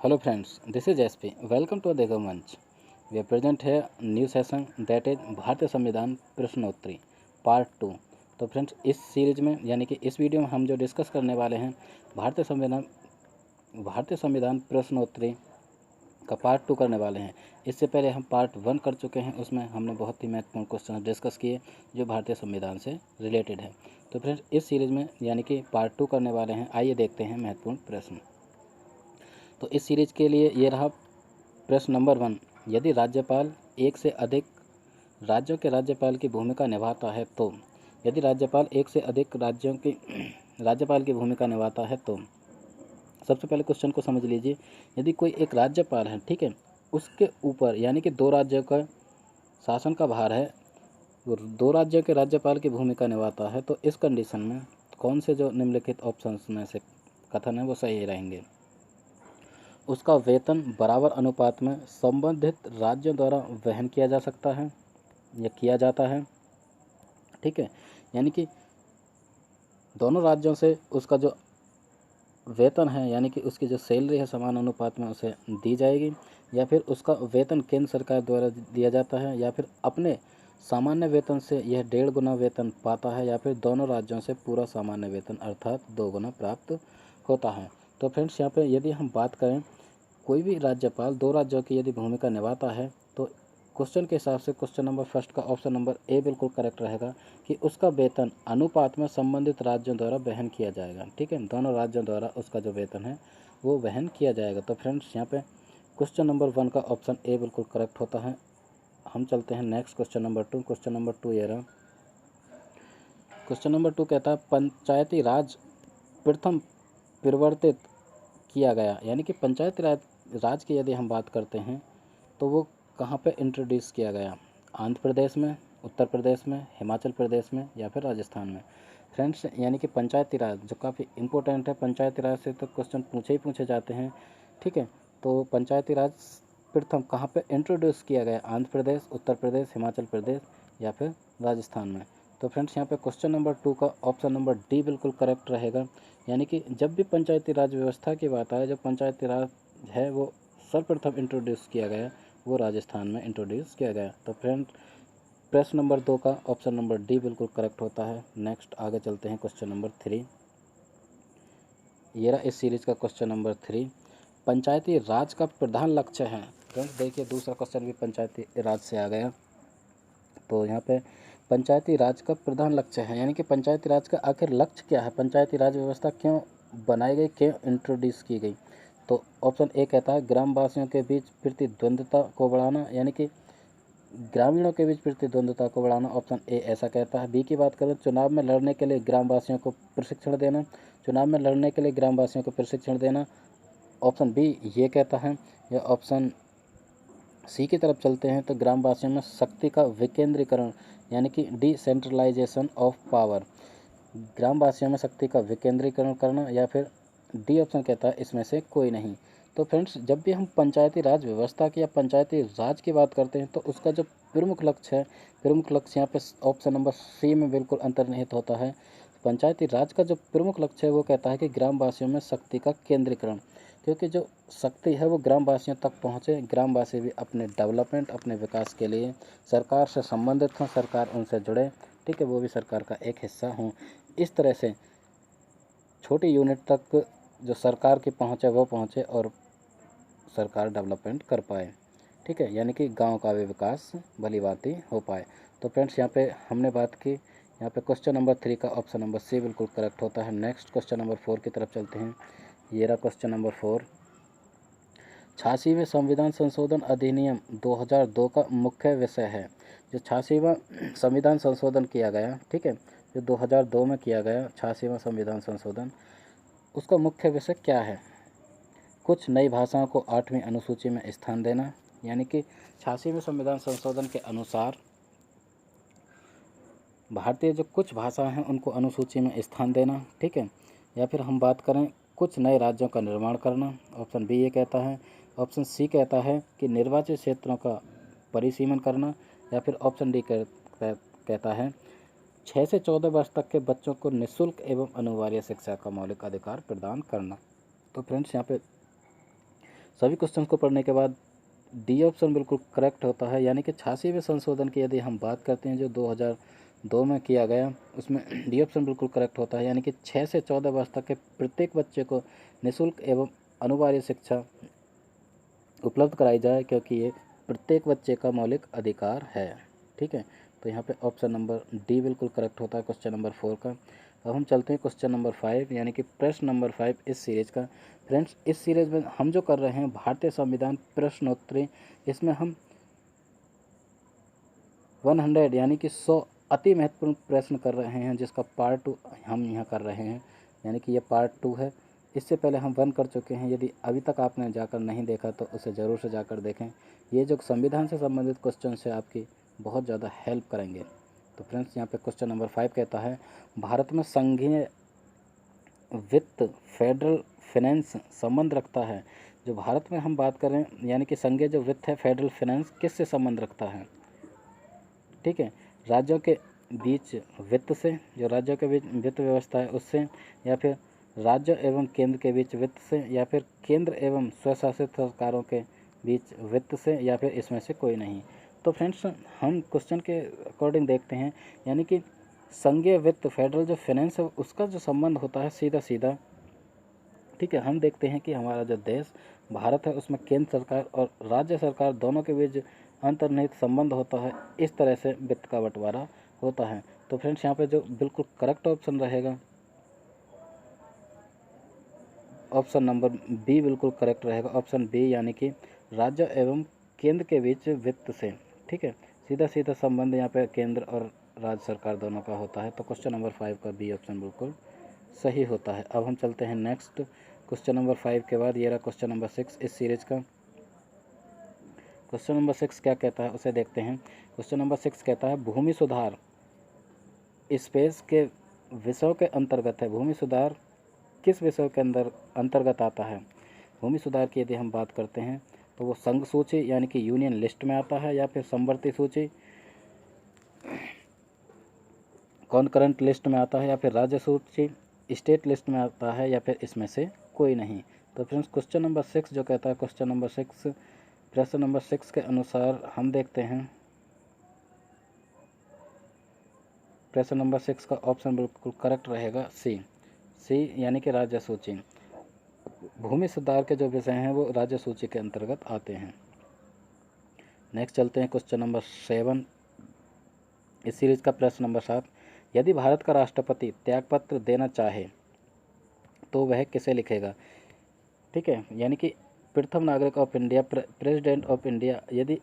Hello friends, this is SP. Welcome to the Manch. We are present here new session that is भारतीय संविधान प्रश्नोत्तरी part 2। तो friends इस series में यानी कि इस वीडियो में हम जो डिस्कस करने वाले हैं भारतीय संविधान प्रश्नोत्तरी का पार्ट 2 करने वाले हैं। इससे पहले हम पार्ट 1 कर चुके हैं, उसमें हमने बहुत ही महत्वपूर्ण क्वेश्चन डिस्कस किए जो भारतीय संविधान से रिलेटेड है। तो फ्रेंड्स इस सीरीज में यानी कि पार्ट 2 करने वाले हैं। आइए देखते हैं महत्वपूर्ण प्रश्न। तो इस सीरीज के लिए ये रहा प्रश्न नंबर 1। यदि राज्यपाल एक से अधिक राज्यों के राज्यपाल की भूमिका निभाता है तो यदि राज्यपाल एक से अधिक राज्यों की राज्यपाल की भूमिका निभाता है तो सबसे पहले क्वेश्चन को समझ लीजिए। यदि कोई एक राज्यपाल है, ठीक है, उसके ऊपर यानी कि 2 राज्यों का शासन का भार है, वो 2 राज्यों के राज्यपाल की भूमिका निभाता है, तो इस कंडीशन में कौन से जो निम्नलिखित ऑप्शंस में से कथन है वो सही रहेंगे। उसका वेतन बराबर अनुपात में संबंधित राज्यों द्वारा वहन किया जा सकता है या किया जाता है, ठीक है, यानी कि दोनों राज्यों से उसका जो वेतन है यानी कि उसकी जो सैलरी है समान अनुपात में उसे दी जाएगी, या फिर उसका वेतन केंद्र सरकार द्वारा दिया जाता है, या फिर अपने सामान्य वेतन से यह 1.5 गुना वेतन पाता है, या फिर दोनों राज्यों से पूरा सामान्य वेतन अर्थात 2 गुना प्राप्त होता है। तो फ्रेंड्स यहाँ पे यदि हम बात करें कोई भी राज्यपाल 2 राज्यों की यदि भूमिका निभाता है तो क्वेश्चन के हिसाब से क्वेश्चन नंबर फर्स्ट का ऑप्शन नंबर ए बिल्कुल करेक्ट रहेगा कि उसका वेतन अनुपात में संबंधित राज्यों द्वारा वहन किया जाएगा, ठीक है, दोनों राज्यों द्वारा उसका जो वेतन है वो वहन किया जाएगा। तो फ्रेंड्स यहाँ पे क्वेश्चन नंबर 1 का ऑप्शन ए बिल्कुल करेक्ट होता है। हम चलते हैं next question number 2। Question number 2 ये रहा। क्वेश्चन नंबर 2 कहता है पंचायती राज प्रथम परिवर्तित किया गया, यानी कि पंचायती राज की यदि हम बात करते हैं तो वो कहाँ पे इंट्रोड्यूस किया गया। आंध्र प्रदेश में, उत्तर प्रदेश में, हिमाचल प्रदेश में या फिर राजस्थान में। फ्रेंड्स यानी कि पंचायती राज जो काफ़ी इंपॉर्टेंट है, पंचायती राज से तो क्वेश्चन पूछे जाते हैं, ठीक है। तो पंचायती राज प्रथम कहाँ पे इंट्रोड्यूस किया गया, आंध्र प्रदेश, उत्तर प्रदेश, हिमाचल प्रदेश या फिर राजस्थान में। तो फ्रेंड्स यहाँ पे क्वेश्चन नंबर 2 का ऑप्शन नंबर डी बिल्कुल करेक्ट रहेगा, यानी कि जब भी पंचायती राज व्यवस्था की बात आए, जब पंचायती राज है वो सर्वप्रथम इंट्रोड्यूस किया गया वो राजस्थान में इंट्रोड्यूस किया गया। तो फ्रेंड प्रश्न नंबर 2 का ऑप्शन नंबर डी बिल्कुल करेक्ट होता है। नेक्स्ट आगे चलते हैं क्वेश्चन नंबर 3। ये रहा इस सीरीज का क्वेश्चन नंबर 3। पंचायती राज का प्रधान लक्ष्य है। फ्रेंड्स देखिए दूसरा क्वेश्चन भी पंचायती राज से आ गया। तो यहाँ पे पंचायती राज का प्रधान लक्ष्य है, यानी कि पंचायती राज का आखिर लक्ष्य क्या है, पंचायती राज व्यवस्था क्यों बनाई गई, क्यों इंट्रोड्यूस की गई। तो ऑप्शन ए कहता है ग्रामवासियों के बीच प्रतिद्वंद्विता को बढ़ाना, यानी कि ग्रामीणों के बीच प्रतिद्वंद्विता को बढ़ाना, ऑप्शन ए ऐसा कहता है। बी की बात करें चुनाव में लड़ने के लिए ग्रामवासियों को प्रशिक्षण देना, चुनाव में लड़ने के लिए ग्रामवासियों को प्रशिक्षण देना, ऑप्शन बी ये कहता है। या ऑप्शन सी की तरफ चलते हैं तो ग्रामवासियों में शक्ति का विकेंद्रीकरण, यानी कि डिसेंट्रलाइजेशन ऑफ पावर, ग्रामवासियों में शक्ति का विकेंद्रीकरण करना, या फिर डी ऑप्शन कहता है इसमें से कोई नहीं। तो फ्रेंड्स जब भी हम पंचायती राज व्यवस्था की या पंचायती राज की बात करते हैं तो उसका जो प्रमुख लक्ष्य है, प्रमुख लक्ष्य यहाँ पे ऑप्शन नंबर सी में बिल्कुल अंतर्निहित होता है। पंचायती राज का जो प्रमुख लक्ष्य है वो कहता है कि ग्रामवासियों में शक्ति का केंद्रीकरण, क्योंकि जो शक्ति है वो ग्रामवासियों तक पहुँचे, ग्रामवासी भी अपने डेवलपमेंट, अपने विकास के लिए सरकार से संबंधित हों, सरकार उनसे जुड़े, ठीक है, वो भी सरकार का एक हिस्सा हों। इस तरह से छोटी यूनिट तक जो सरकार की पहुँच है वो पहुँचे और सरकार डेवलपमेंट कर पाए, ठीक है, यानी कि गांव का भी विकास भली भांति हो पाए। तो फ्रेंड्स यहाँ पे हमने बात की, यहाँ पे क्वेश्चन नंबर 3 का ऑप्शन नंबर सी बिल्कुल करेक्ट होता है। नेक्स्ट क्वेश्चन नंबर 4 की तरफ चलते हैं। ये रहा क्वेश्चन नंबर 4। 86वें संविधान संशोधन अधिनियम 2002 का मुख्य विषय है। जो 86वां संविधान संशोधन किया गया, ठीक है, जो 2002 में किया गया 86वां संविधान संशोधन, उसका मुख्य विषय क्या है। कुछ नई भाषाओं को 8वीं अनुसूची में स्थान देना, यानी कि 86वें संविधान संशोधन के अनुसार भारतीय जो कुछ भाषाएं हैं उनको अनुसूची में स्थान देना, ठीक है, या फिर हम बात करें कुछ नए राज्यों का निर्माण करना, ऑप्शन बी ये कहता है। ऑप्शन सी कहता है कि निर्वाचित क्षेत्रों का परिसीमन करना, या फिर ऑप्शन डी कहता है 6 से 14 वर्ष तक के बच्चों को निःशुल्क एवं अनिवार्य शिक्षा का मौलिक अधिकार प्रदान करना। तो फ्रेंड्स यहाँ पे सभी क्वेश्चन को पढ़ने के बाद डी ऑप्शन बिल्कुल करेक्ट होता है, यानी कि 86वें संशोधन की यदि हम बात करते हैं जो 2002 में किया गया, उसमें डी ऑप्शन बिल्कुल करेक्ट होता है, यानी कि 6 से 14 वर्ष तक के प्रत्येक बच्चे को निःशुल्क एवं अनिवार्य शिक्षा उपलब्ध कराई जाए, क्योंकि ये प्रत्येक बच्चे का मौलिक अधिकार है। ठीक है, तो यहाँ पे ऑप्शन नंबर डी बिल्कुल करेक्ट होता है क्वेश्चन नंबर 4 का। अब हम चलते हैं क्वेश्चन नंबर 5, यानी कि प्रश्न नंबर 5 इस सीरीज का। फ्रेंड्स, इस सीरीज में हम जो कर रहे हैं भारतीय संविधान प्रश्नोत्तरी, इसमें हम 100 यानी कि 100 अति महत्वपूर्ण प्रश्न कर रहे हैं, जिसका पार्ट 2 हम यहाँ कर रहे हैं, यानी कि ये पार्ट 2 है। इससे पहले हम 1 कर चुके हैं, यदि अभी तक आपने जाकर नहीं देखा तो उसे ज़रूर से जाकर देखें। ये जो संविधान से संबंधित क्वेश्चन है आपकी बहुत ज़्यादा हेल्प करेंगे। तो फ्रेंड्स, यहाँ पे क्वेश्चन नंबर 5 कहता है, भारत में संघीय वित्त फेडरल फाइनेंस संबंध रखता है। जो भारत में हम बात करें, यानी कि संघीय जो वित्त है फेडरल फाइनेंस किससे संबंध रखता है? ठीक है, राज्यों के बीच वित्त से, जो राज्यों के बीच वित्त व्यवस्था है उससे, या फिर राज्य एवं केंद्र के बीच वित्त से, या फिर केंद्र एवं स्वशासित सरकारों के बीच वित्त से, या फिर इसमें से कोई नहीं। तो फ्रेंड्स, हम क्वेश्चन के अकॉर्डिंग देखते हैं, यानी कि संघीय वित्त फेडरल जो फाइनेंस है उसका जो संबंध होता है सीधा सीधा, ठीक है, हम देखते हैं कि हमारा जो देश भारत है उसमें केंद्र सरकार और राज्य सरकार दोनों के बीच अंतर्निहित संबंध होता है, इस तरह से वित्त का बंटवारा होता है। तो फ्रेंड्स, यहाँ पे जो बिल्कुल करेक्ट ऑप्शन रहेगा ऑप्शन नंबर बी बिल्कुल करेक्ट रहेगा, ऑप्शन बी, यानी कि राज्य एवं केंद्र के बीच वित्त से। ठीक है, सीधा सीधा संबंध यहाँ पे केंद्र और राज्य सरकार दोनों का होता है। तो क्वेश्चन नंबर 5 का बी ऑप्शन बिल्कुल सही होता है। अब हम चलते हैं नेक्स्ट क्वेश्चन नंबर 5 के बाद ये रहा क्वेश्चन नंबर 6 इस सीरीज का। क्वेश्चन नंबर 6 क्या कहता है उसे देखते हैं। क्वेश्चन नंबर 6 कहता है, भूमि सुधार स्पेस के विषयों के अंतर्गत है। भूमि सुधार किस विषय के अंतर्गत आता है? भूमि सुधार की यदि हम बात करते हैं तो वो संघ सूची यानी कि यूनियन लिस्ट में आता है, या फिर समवर्ती सूची कॉन्करेंट लिस्ट में आता है, या फिर राज्य सूची स्टेट लिस्ट में आता है, या फिर इसमें से कोई नहीं। तो फ्रेंड्स, क्वेश्चन नंबर 6 जो कहता है, क्वेश्चन नंबर 6 प्रश्न नंबर 6 के अनुसार हम देखते हैं, प्रश्न नंबर 6 का ऑप्शन बिल्कुल करेक्ट रहेगा सी, यानी कि राज्य सूची। भूमि सुधार के जो विषय हैं वो राज्य सूची के अंतर्गत आते हैं। नेक्स्ट चलते हैं क्वेश्चन नंबर 7 इस सीरीज का। प्रश्न नंबर 7, यदि भारत का राष्ट्रपति त्यागपत्र देना चाहे तो वह किसे लिखेगा? ठीक है, यानी कि प्रथम नागरिक of India, president of India, यदि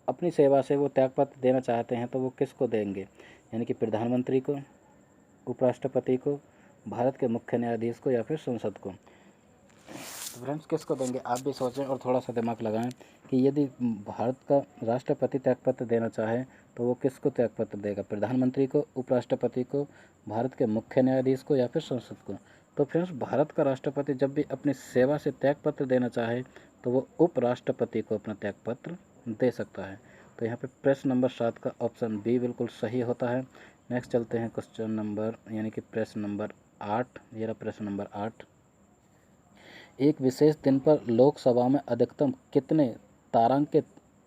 अपनी सेवा से वो त्यागपत्र देना चाहते हैं तो वो किसको देंगे? यानी कि प्रधानमंत्री को, उपराष्ट्रपति को, भारत के मुख्य न्यायाधीश को, या फिर संसद को। तो फ्रेंड्स, किसको देंगे आप भी सोचें और थोड़ा सा दिमाग लगाएं कि यदि भारत का राष्ट्रपति त्यागपत्र देना चाहे तो वो किसको त्यागपत्र देगा? प्रधानमंत्री को, उपराष्ट्रपति को, भारत के मुख्य न्यायाधीश को, या फिर संसद को? तो फ्रेंड्स, भारत का राष्ट्रपति जब भी अपनी सेवा से त्यागपत्र देना चाहे तो वो उपराष्ट्रपति को अपना त्यागपत्र दे सकता है। तो यहाँ पे प्रश्न नंबर 7 का ऑप्शन बी बिल्कुल सही होता है। नेक्स्ट चलते हैं क्वेश्चन नंबर, यानी कि प्रश्न नंबर 8, ये रहा प्रश्न नंबर 8। एक विशेष दिन पर लोकसभा में अधिकतम कितने तारांकित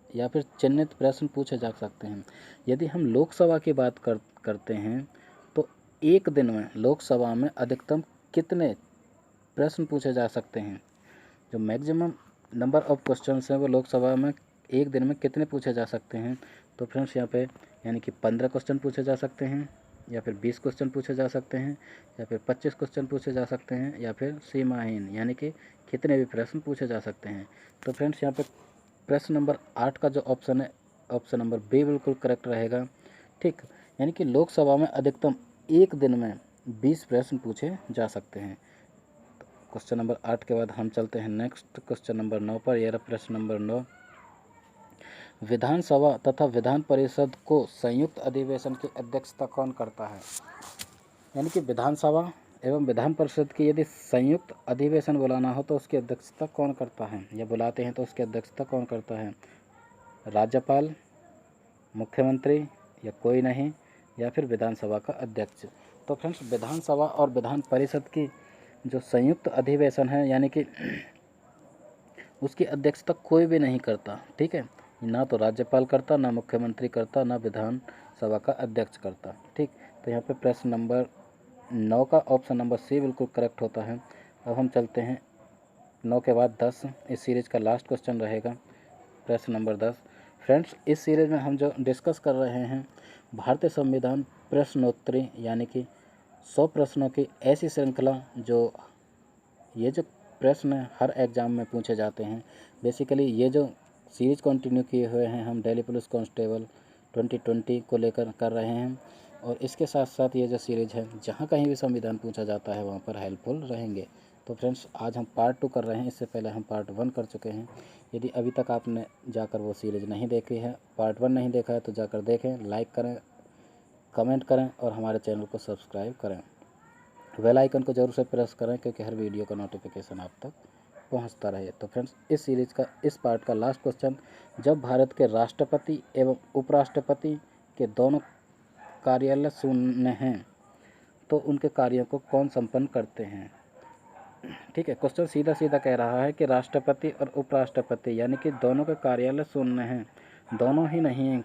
या फिर चिन्हित प्रश्न पूछे जा सकते हैं? यदि हम लोकसभा की बात करते हैं तो एक दिन में लोकसभा में अधिकतम कितने प्रश्न पूछे जा सकते हैं? जो मैक्सिमम नंबर ऑफ क्वेश्चंस हैं वो लोकसभा में एक दिन में कितने पूछे जा सकते हैं? तो फ्रेंड्स, यहाँ पे यानी कि 15 क्वेश्चन पूछे जा सकते हैं, या फिर 20 क्वेश्चन पूछे जा सकते हैं, या फिर 25 क्वेश्चन पूछे जा सकते हैं, या फिर सीमाहीन यानी कि कितने भी प्रश्न पूछे जा सकते हैं। तो फ्रेंड्स, यहाँ पे प्रश्न नंबर 8 का जो ऑप्शन है, ऑप्शन नंबर बी बिल्कुल करेक्ट रहेगा। ठीक, यानी कि लोकसभा में अधिकतम एक दिन में 20 प्रश्न पूछे जा सकते हैं। क्वेश्चन नंबर 8 के बाद हम चलते हैं नेक्स्ट क्वेश्चन नंबर 9 पर। यह प्रश्न नंबर 9, विधानसभा तथा विधान परिषद को संयुक्त अधिवेशन की अध्यक्षता कौन करता है? यानी कि विधानसभा एवं विधान परिषद की यदि संयुक्त अधिवेशन बुलाना हो तो उसकी अध्यक्षता कौन करता है, या बुलाते हैं तो उसकी अध्यक्षता कौन करता है? राज्यपाल, मुख्यमंत्री, या कोई नहीं, या फिर विधानसभा का अध्यक्ष? तो फ्रेंड्स, विधानसभा और विधान परिषद की जो संयुक्त अधिवेशन है, यानी कि उसकी अध्यक्षता कोई भी नहीं करता, ठीक है, ना तो राज्यपाल करता, ना मुख्यमंत्री करता, ना विधानसभा का अध्यक्ष करता, ठीक। तो यहाँ पे प्रश्न नंबर 9 का ऑप्शन नंबर सी बिल्कुल करेक्ट होता है। अब हम चलते हैं 9 के बाद 10, इस सीरीज़ का लास्ट क्वेश्चन रहेगा, प्रश्न नंबर 10। फ्रेंड्स, इस सीरीज़ में हम जो डिस्कस कर रहे हैं भारतीय संविधान प्रश्नोत्तरी, यानी कि 100 प्रश्नों की ऐसी श्रृंखला जो ये जो प्रश्न हर एग्ज़ाम में पूछे जाते हैं। बेसिकली ये जो सीरीज़ कंटिन्यू किए हुए हैं हम दिल्ली पुलिस कांस्टेबल 2020 को लेकर कर रहे हैं, और इसके साथ साथ ये जो सीरीज़ है जहाँ कहीं भी संविधान पूछा जाता है वहाँ पर हेल्पफुल रहेंगे। तो फ्रेंड्स, आज हम पार्ट 2 कर रहे हैं, इससे पहले हम पार्ट 1 कर चुके हैं। यदि अभी तक आपने जाकर वो सीरीज़ नहीं देखी है, पार्ट 1 नहीं देखा है, तो जाकर देखें, लाइक करें, कमेंट करें और हमारे चैनल को सब्सक्राइब करें। बेल आइकन को जरूर से प्रेस करें क्योंकि हर वीडियो का नोटिफिकेशन आप तक पहुंचता रहे। तो फ्रेंड्स, इस सीरीज़ का इस पार्ट का लास्ट क्वेश्चन, जब भारत के राष्ट्रपति एवं उपराष्ट्रपति के दोनों कार्यालय शून्य हैं तो उनके कार्यों को कौन संपन्न करते हैं। ठीक है, क्वेश्चन सीधा सीधा कह रहा है कि राष्ट्रपति और उपराष्ट्रपति यानी कि दोनों के कार्यालय शून्य हैं, दोनों ही नहीं हैं।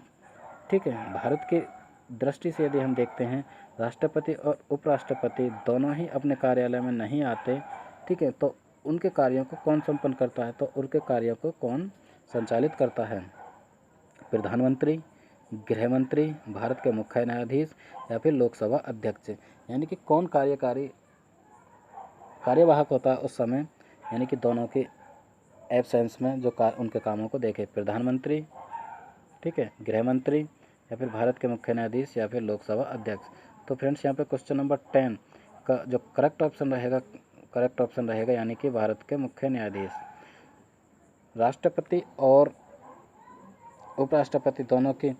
ठीक है, भारत की दृष्टि से यदि हम देखते हैं, राष्ट्रपति और उपराष्ट्रपति दोनों ही अपने कार्यालय में नहीं आते, ठीक है, तो उनके कार्यों को कौन संपन्न करता है, तो उनके कार्यों को कौन संचालित करता है, प्रधानमंत्री, गृह मंत्री, भारत के मुख्य न्यायाधीश या फिर लोकसभा अध्यक्ष। यानी कि कौन कार्यवाहक होता है उस समय, यानी कि दोनों के एब्सेंस में जो उनके कामों को देखे, प्रधानमंत्री, ठीक है, गृह मंत्री या फिर भारत के मुख्य न्यायाधीश या फिर लोकसभा अध्यक्ष। तो फ्रेंड्स, यहाँ पे क्वेश्चन नंबर 10 का जो करेक्ट ऑप्शन रहेगा यानी कि भारत के मुख्य न्यायाधीश। राष्ट्रपति और उपराष्ट्रपति दोनों के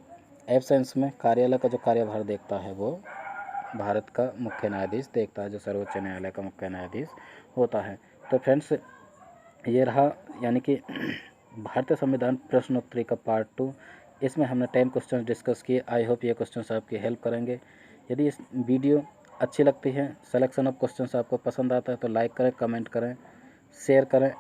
एब्सेंस में कार्यालय का जो कार्यभार देखता है वो भारत का मुख्य न्यायाधीश देखता है, जो सर्वोच्च न्यायालय का मुख्य न्यायाधीश होता है। तो फ्रेंड्स, ये रहा यानी कि भारतीय संविधान प्रश्नोत्तरी का पार्ट 2। इसमें हमने 10 क्वेश्चन डिस्कस किए। आई होप ये क्वेश्चंस आपकी हेल्प करेंगे। यदि इस वीडियो अच्छी लगती है, सिलेक्शन ऑफ क्वेश्चंस आपको पसंद आता है, तो लाइक करें, कमेंट करें, शेयर करें।